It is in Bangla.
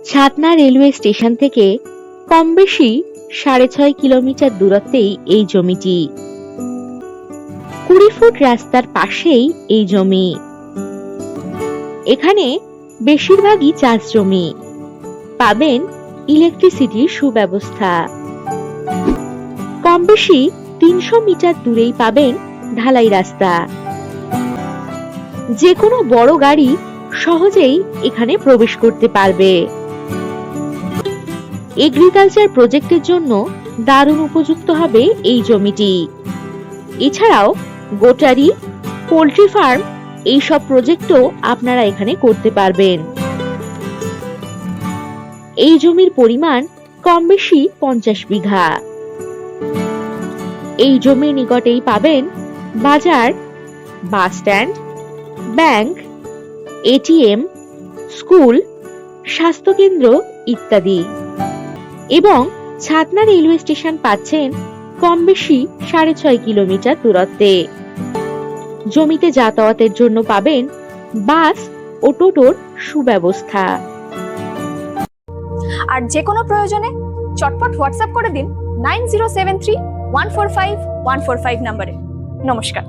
ছাতনা রেলওয়ে স্টেশন থেকে কম বেশি 6.5 কিলোমিটার দূরত্বেই এই জমিটি। 20 ফুট রাস্তার পাশেই এই জমি। এখানে বেশিরভাগই চাষ জমি। পাবেন ইলেকট্রিসিটির সুব্যবস্থা। কম বেশি 300 মিটার দূরেই পাবেন ঢালাই রাস্তা। যে কোনো বড় গাড়ি সহজেই এখানে প্রবেশ করতে পারবে। এগ্রিকালচার প্রজেক্টের জন্য দারুণ উপযুক্ত হবে এই জমিটি। এছাড়াও গোটারি, পোল্ট্রি ফার্ম এইসব প্রজেক্টও আপনারা এখানে করতে পারবেন। এই জমির পরিমাণ কম বেশি 50 বিঘা। এই জমির নিকটেই পাবেন বাজার, bus stand, bank, ATM, school, স্বাস্থ্যকেন্দ্র ইত্যাদি। এবং ছাতনা রেলওয়ে স্টেশন পাচ্ছেন কম বেশি 6.5 কিলোমিটার দূরত্বে। জমিতে যাতায়াতের জন্য পাবেন বাস ও টোটোর সুব্যবস্থা। আর যে কোনো প্রয়োজনে চটপট হোয়াটসঅ্যাপ করে দিন 9073145145 নম্বরে। নমস্কার।